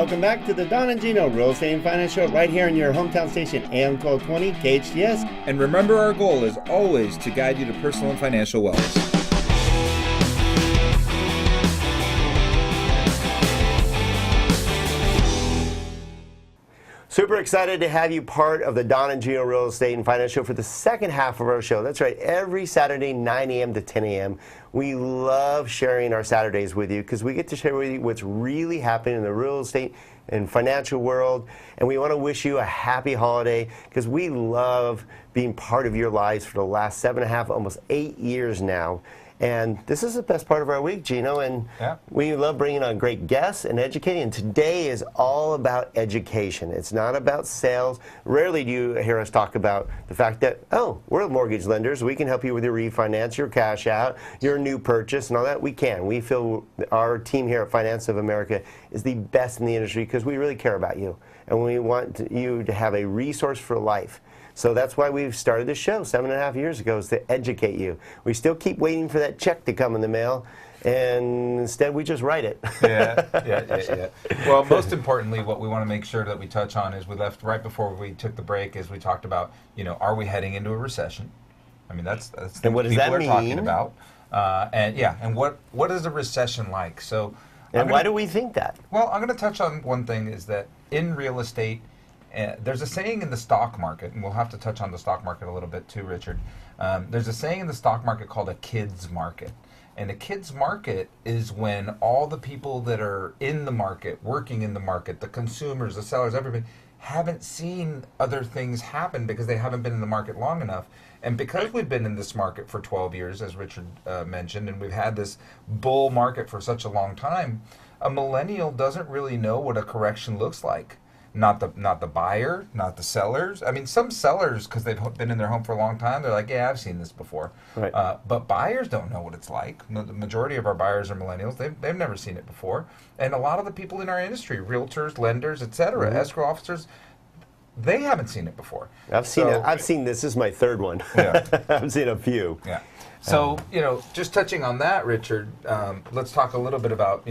welcome back to the Don and Gino Real Estate and Finance Show right here in your hometown station, AM 1220 KHTS. And remember, our goal is always to guide you to personal and financial wellness. Super excited to have you part of the Don and Gino Real Estate and Finance Show for the second half of our show. That's right, every Saturday, 9 a.m. to 10 a.m. We love sharing our Saturdays with you because we get to share with you what's really happening in the real estate and financial world. And we want to wish you a happy holiday because we love being part of your lives for the last 7.5, almost 8 years now. And this is the best part of our week, Gino, and we love bringing on great guests and educating. And today is all about education. It's not about sales. Rarely do you hear us talk about the fact that, oh, we're mortgage lenders. We can help you with your refinance, your cash out, your new purchase, and all that. We can. We feel our team here at Finance of America is the best in the industry because we really care about you. And we want you to have a resource for life. So that's why we've started this show 7.5 years ago, is to educate you. We still keep waiting for that check to come in the mail, and instead we just write it. Yeah. Well, most importantly, what we want to make sure that we touch on is we left right before we took the break is we talked about, are we heading into a recession? I mean, that's and what does that mean? Talking about. And what is a recession like? So, and why do we think that? Well, I'm going to touch on one thing is that in real estate, there's a saying in the stock market, and we'll have to touch on the stock market a little bit too, Richard. There's a saying in the stock market called a kid's market. And a kid's market is when all the people that are in the market, working in the market, the consumers, the sellers, everybody, haven't seen other things happen because they haven't been in the market long enough. And because we've been in this market for 12 years, as Richard mentioned, and we've had this bull market for such a long time, a millennial doesn't really know what a correction looks like. Not the buyer, not the sellers. I mean, some sellers, because they've been in their home for a long time, they're like, yeah, I've seen this before. Right. But buyers don't know what it's like. The majority of our buyers are millennials. They've never seen it before. And a lot of the people in our industry, realtors, lenders, et cetera, escrow officers, they haven't seen it before. I've seen it. I've seen this. This is my third one. Yeah. I've seen a few. Yeah. So, just touching on that, Richard, let's talk a little bit about,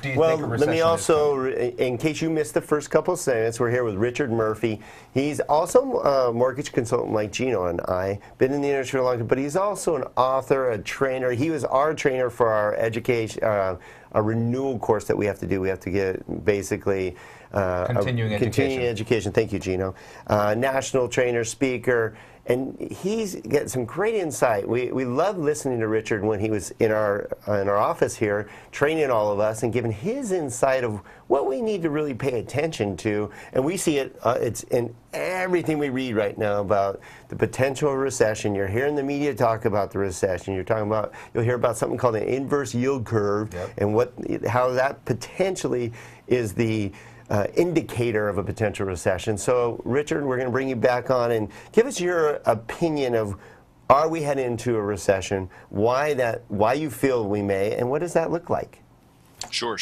do you think a recession let me also, in case you missed the first couple of segments, we're here with Richard Murphy. He's also a mortgage consultant like Gino and I, been in the industry for a long time, but he's also an author, a trainer. He was our trainer for our education, a renewal course that we have to do. We have to get basically continuing education. Thank you, Gino. National trainer, speaker. And he's got some great insight. We love listening to Richard when he was in our office here, training all of us and giving his insight of what we need to really pay attention to. And we see it, it's in everything we read right now about the potential recession. You're hearing the media talk about the recession. You'll hear about something called an inverse yield curve, and how that potentially is the indicator of a potential recession. So, Richard, we're going to bring you back on and give us your opinion of, are we heading into a recession? Why you feel we may, and what does that look like? Sure.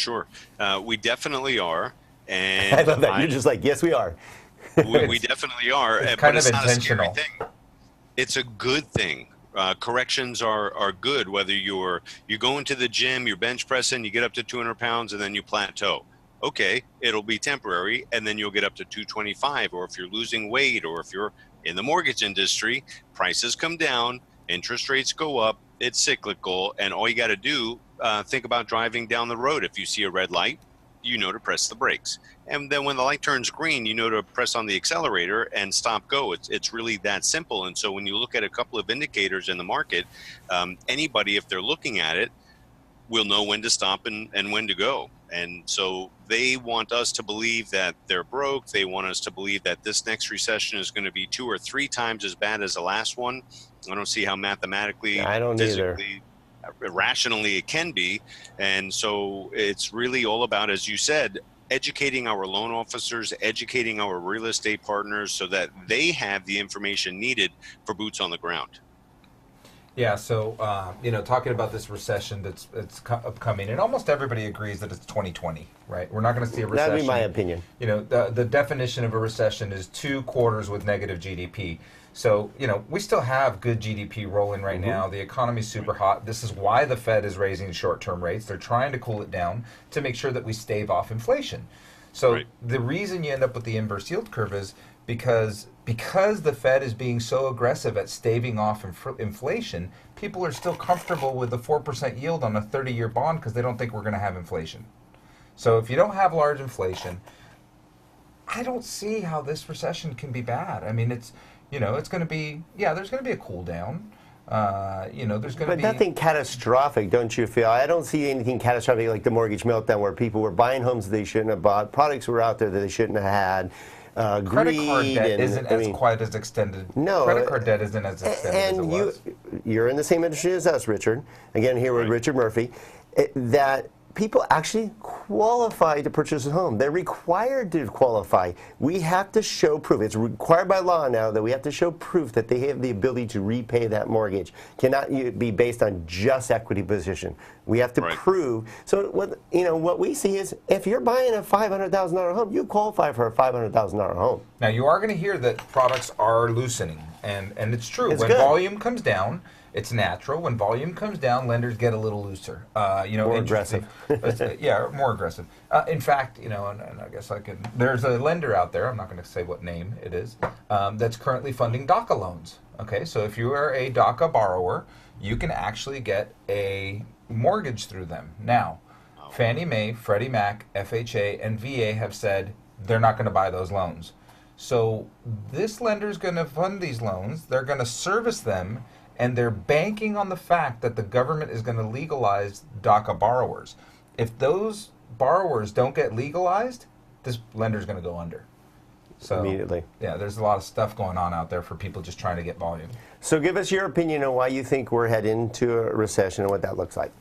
We definitely are. And I love that. You're just like, yes, we are. we definitely are. It's kind of not intentional. a scary thing. It's a good thing. Corrections are good, whether you go into the gym, you're bench pressing, you get up to 200 pounds, and then you plateau. Okay, it'll be temporary, and then you'll get up to 225, or if you're losing weight, or if you're in the mortgage industry, prices come down, interest rates go up, it's cyclical, and all you got to do, think about driving down the road. If you see a red light, you know to press the brakes. And then when the light turns green, you know to press on the accelerator and stop go. It's really that simple. And so when you look at a couple of indicators in the market, anybody, if they're looking at it, will know when to stop and when to go. And so they want us to believe that they're broke. They want us to believe that this next recession is going to be 2 or 3 times as bad as the last one. I don't see how mathematically, physically, rationally it can be. And so it's really all about, as you said, educating our loan officers, educating our real estate partners so that they have the information needed for boots on the ground. Yeah, so, talking about this recession that's upcoming, and almost everybody agrees that it's 2020, right? We're not going to see a recession. That'd be my opinion. The definition of a recession is 2 quarters with negative GDP. So, we still have good GDP rolling right now. The economy's super hot. This is why the Fed is raising short-term rates. They're trying to cool it down to make sure that we stave off inflation. So Right. the reason you end up with the inverse yield curve is because the Fed is being so aggressive at staving off inflation, people are still comfortable with the 4% yield on a 30-year bond because they don't think we're going to have inflation. So if you don't have large inflation, I don't see how this recession can be bad. I mean, it's going to be, there's going to be a cool down. There's going to be... But nothing catastrophic, don't you feel? I don't see anything catastrophic like the mortgage meltdown where people were buying homes they shouldn't have bought, products were out there that they shouldn't have had. Credit card Greed debt and, isn't quite as extended. No. Credit card debt isn't as extended as it was. You're in the same industry as us, Richard. Again, here with Right. Richard Murphy. That people actually qualify to purchase a home. They're required to qualify. We have to show proof. It's required by law now that we have to show proof that they have the ability to repay that mortgage. Cannot be based on just equity position. We have to Right. prove. So what we see is if you're buying a $500,000 home, you qualify for a $500,000 home. Now, you are going to hear that products are loosening, and it's true. It's When good. volume comes down, it's natural. When volume comes down, lenders get a little looser. More aggressive. More aggressive. In fact, and I guess there's a lender out there, I'm not going to say what name it is, that's currently funding DACA loans. Okay, so if you are a DACA borrower, you can actually get a mortgage through them. Now, Fannie Mae, Freddie Mac, FHA, and VA have said they're not going to buy those loans. So this lender is going to fund these loans, they're going to service them, and they're banking on the fact that the government is going to legalize DACA borrowers. If those borrowers don't get legalized, this lender's going to go under. So, Immediately. Yeah, there's a lot of stuff going on out there for people just trying to get volume. So give us your opinion on why you think we're heading into a recession and what that looks like.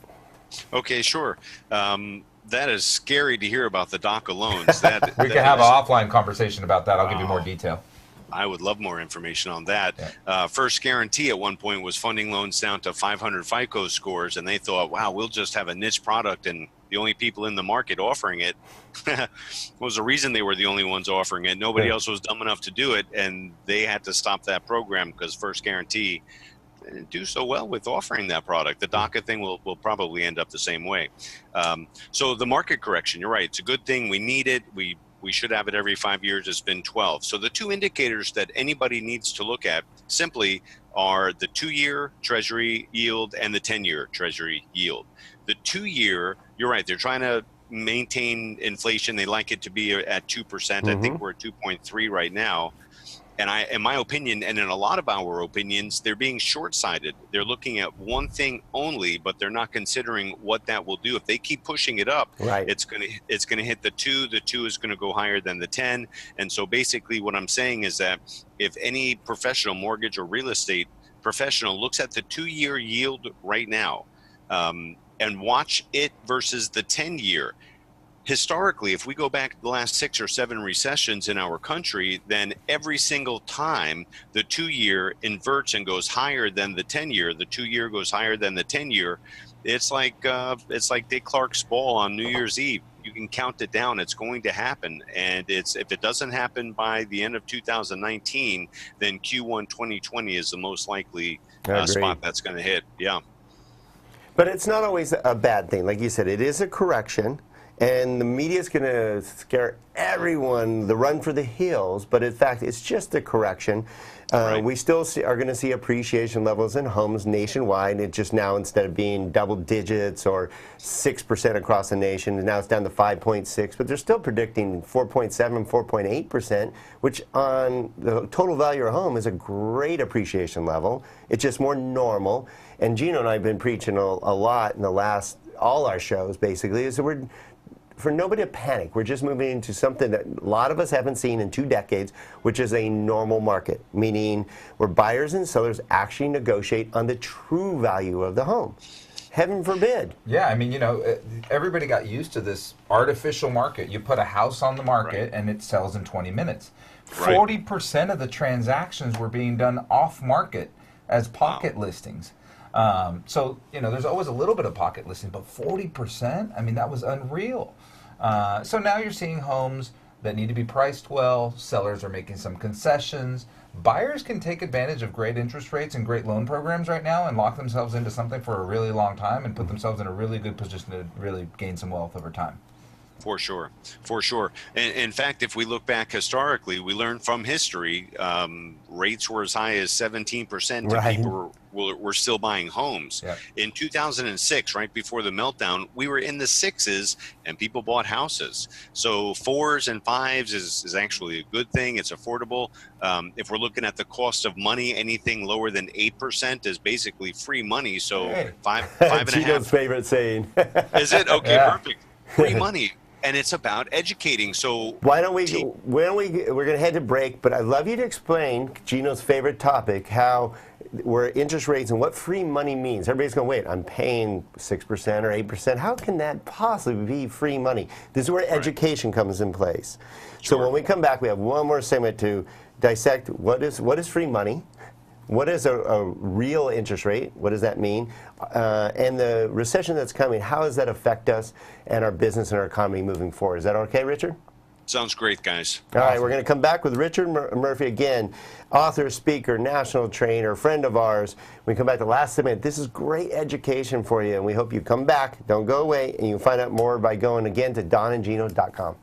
Okay, sure. That is scary to hear about the DACA loans. We can have an offline conversation about that. I'll give you more detail. I would love more information on that. Yeah. First Guarantee at one point was funding loans down to 500 FICO scores, and they thought, wow, we'll just have a niche product, and the only people in the market offering it was the reason they were the only ones offering it. Nobody else was dumb enough to do it, and they had to stop that program because First Guarantee didn't do so well with offering that product. The DACA thing will probably end up the same way. So the market correction, you're right. It's a good thing. We need it. We should have it every 5 years. It's been 12. So the two indicators that anybody needs to look at simply are the 2-year Treasury yield and the 10-year Treasury yield. The 2-year, you're right, they're trying to maintain inflation. They like it to be at 2%. I think we're at 2.3 right now. And in my opinion, and in a lot of our opinions, they're being short-sighted. They're looking at one thing only, but they're not considering what that will do. If they keep pushing it up, Right. it's gonna hit the 2. The 2 is gonna go higher than the 10. And so basically, what I'm saying is that if any professional, mortgage or real estate professional, looks at the 2-year yield right now, and watch it versus the 10-year. Historically, if we go back the last 6 or 7 recessions in our country, then every single time the 2-year inverts and goes higher than the 10-year, the 2-year goes higher than the 10-year. It's like Dick Clark's ball on New Year's Eve. You can count it down. It's going to happen, and if it doesn't happen by the end of 2019, then Q1 2020 is the most likely spot that's going to hit. Yeah. But it's not always a bad thing. Like you said, it is a correction. And the media is going to scare everyone, the run for the hills, but in fact, it's just a correction. Right. We still are going to see appreciation levels in homes nationwide. It just now, instead of being double digits or 6% across the nation, now it's down to 5.6, but they're still predicting 4.7, 4.8%, which on the total value of a home is a great appreciation level. It's just more normal. And Gino and I have been preaching a lot in the last, all our shows basically, is that we're for nobody to panic. We're just moving into something that a lot of us haven't seen in 2 decades, which is a normal market, meaning where buyers and sellers actually negotiate on the true value of the home. Heaven forbid. Yeah, I mean, everybody got used to this artificial market. You put a house on the market and it sells in 20 minutes. Right. 40% of the transactions were being done off market as pocket listings. So, there's always a little bit of pocket listing, but 40%, I mean, that was unreal. So now you're seeing homes that need to be priced well. Sellers are making some concessions. Buyers can take advantage of great interest rates and great loan programs right now and lock themselves into something for a really long time and put themselves in a really good position to really gain some wealth over time. For sure, for sure. And in fact, if we look back historically, we learned from history, rates were as high as 17%, and Right. people were still buying homes. Yep. In 2006, right before the meltdown, we were in the sixes, and people bought houses. So 4s and 5s is actually a good thing. It's affordable. If we're looking at the cost of money, anything lower than 8% is basically free money. So Hey. five and a Gino's half. favorite saying. Is it? Okay, Yeah. perfect. Free money. And it's about educating. So We're going to head to break, but I'd love you to explain Gino's favorite topic, how where interest rates and what free money means. Everybody's going, wait, I'm paying 6% or 8%. How can that possibly be free money? This is where education comes in place. So Sure. when we come back, we have one more segment to dissect what is free money, what is a real interest rate, what does that mean, and the recession that's coming, how does that affect us and our business and our economy moving forward? Is that okay, Richard? sounds great, guys. All right, we're going to come back with Richard Murphy again, author, speaker, national trainer, friend of ours. We come back to last segment. This is great education for you, and we hope you come back. Don't go away, and you can find out more by going again to donandgino.com.